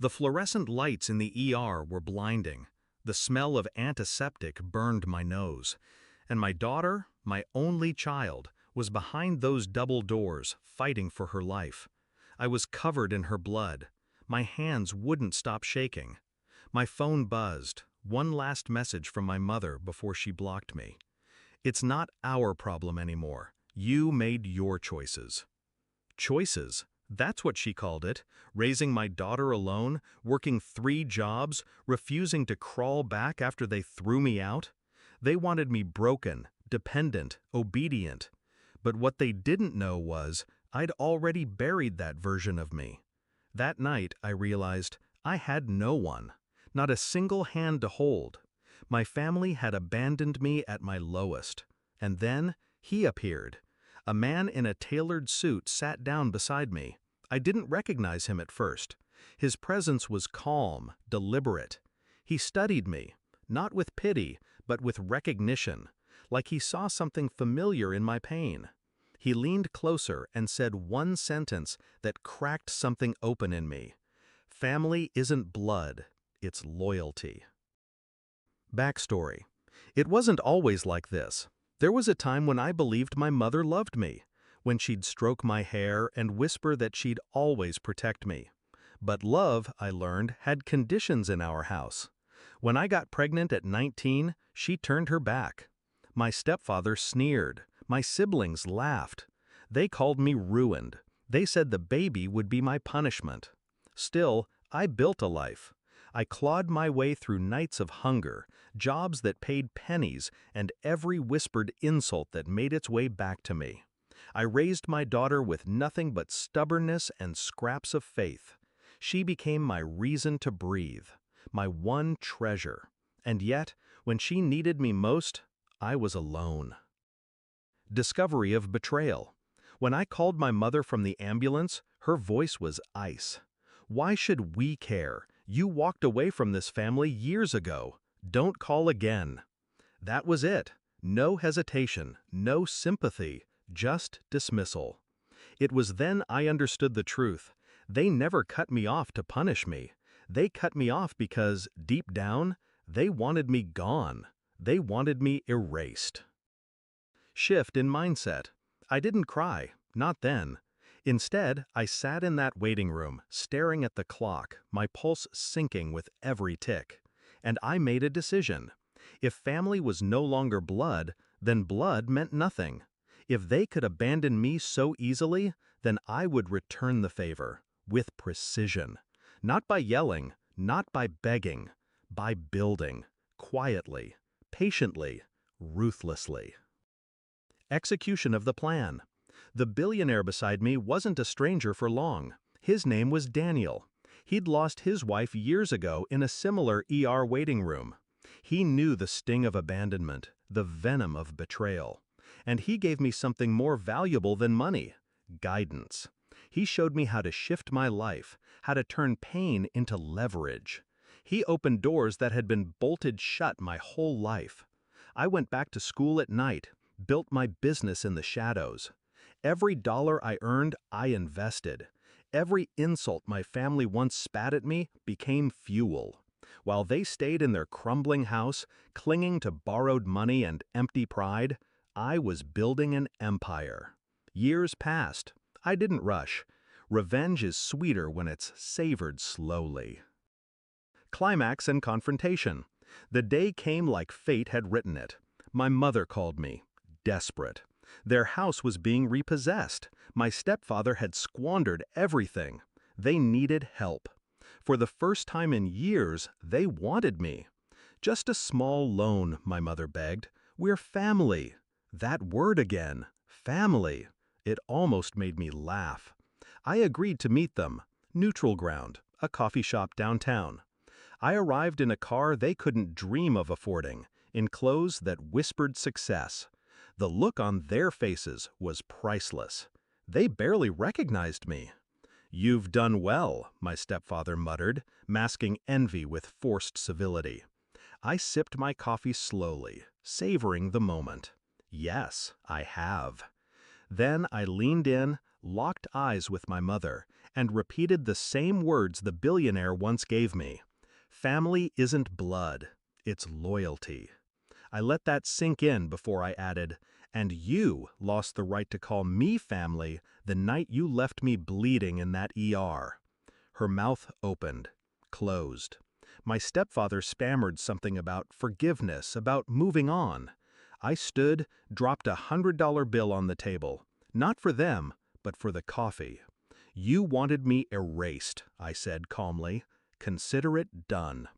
The fluorescent lights in the ER were blinding. The smell of antiseptic burned my nose. And my daughter, my only child, was behind those double doors, fighting for her life. I was covered in her blood. My hands wouldn't stop shaking. My phone buzzed. One last message from my mother before she blocked me. It's not our problem anymore. You made your choices. Choices? That's what she called it. Raising my daughter alone, working 3 jobs, refusing to crawl back after they threw me out. They wanted me broken, dependent, obedient. But what they didn't know was I'd already buried that version of me. That night, I realized I had no one, not a single hand to hold. My family had abandoned me at my lowest. And then, he appeared. A man in a tailored suit sat down beside me. I didn't recognize him at first. His presence was calm, deliberate. He studied me, not with pity, but with recognition, like he saw something familiar in my pain. He leaned closer and said one sentence that cracked something open in me. Family isn't blood, it's loyalty. Backstory. It wasn't always like this. There was a time when I believed my mother loved me, when she'd stroke my hair and whisper that she'd always protect me. But love, I learned, had conditions in our house. When I got pregnant at 19, she turned her back. My stepfather sneered. My siblings laughed. They called me ruined. They said the baby would be my punishment. Still, I built a life. I clawed my way through nights of hunger, jobs that paid pennies, and every whispered insult that made its way back to me. I raised my daughter with nothing but stubbornness and scraps of faith. She became my reason to breathe, my one treasure. And yet, when she needed me most, I was alone. Discovery of betrayal. When I called my mother from the ambulance, her voice was ice. Why should we care? You walked away from this family years ago. Don't call again. That was it. No hesitation, no sympathy, just dismissal. It was then I understood the truth. They never cut me off to punish me. They cut me off because, deep down, they wanted me gone. They wanted me erased. Shift in mindset. I didn't cry, not then. Instead, I sat in that waiting room, staring at the clock, my pulse sinking with every tick. And I made a decision. If family was no longer blood, then blood meant nothing. If they could abandon me so easily, then I would return the favor, with precision. Not by yelling, not by begging, by building, quietly, patiently, ruthlessly. Execution of the plan. The billionaire beside me wasn't a stranger for long. His name was Daniel. He'd lost his wife years ago in a similar ER waiting room. He knew the sting of abandonment, the venom of betrayal. And he gave me something more valuable than money: guidance. He showed me how to shift my life, how to turn pain into leverage. He opened doors that had been bolted shut my whole life. I went back to school at night, built my business in the shadows. Every dollar I earned, I invested. Every insult my family once spat at me became fuel. While they stayed in their crumbling house, clinging to borrowed money and empty pride, I was building an empire. Years passed. I didn't rush. Revenge is sweeter when it's savored slowly. Climax and confrontation. The day came like fate had written it. My mother called me, desperate. Their house was being repossessed. My stepfather had squandered everything. They needed help. For the first time in years, they wanted me. Just a small loan, my mother begged. We're family. That word again, family. It almost made me laugh. I agreed to meet them. Neutral ground, a coffee shop downtown. I arrived in a car they couldn't dream of affording, in clothes that whispered success. The look on their faces was priceless. They barely recognized me. "You've done well," my stepfather muttered, masking envy with forced civility. I sipped my coffee slowly, savoring the moment. Yes, I have. Then I leaned in, locked eyes with my mother, and repeated the same words the billionaire once gave me. Family isn't blood, it's loyalty. I let that sink in before I added, and you lost the right to call me family the night you left me bleeding in that ER. Her mouth opened, closed. My stepfather stammered something about forgiveness, about moving on. I stood, dropped $100 bill on the table. Not for them, but for the coffee. You wanted me erased, I said calmly. Consider it done.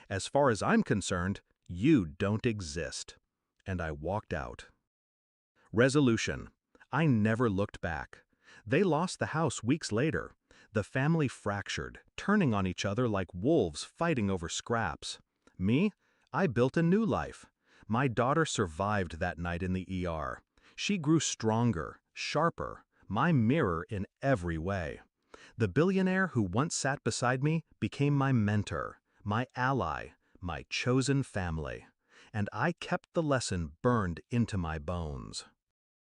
As far as I'm concerned, you don't exist. And I walked out. Resolution. I never looked back. They lost the house weeks later. The family fractured, turning on each other like wolves fighting over scraps. Me? I built a new life. My daughter survived that night in the ER. She grew stronger, sharper, my mirror in every way. The billionaire who once sat beside me became my mentor, my ally, my chosen family. And I kept the lesson burned into my bones.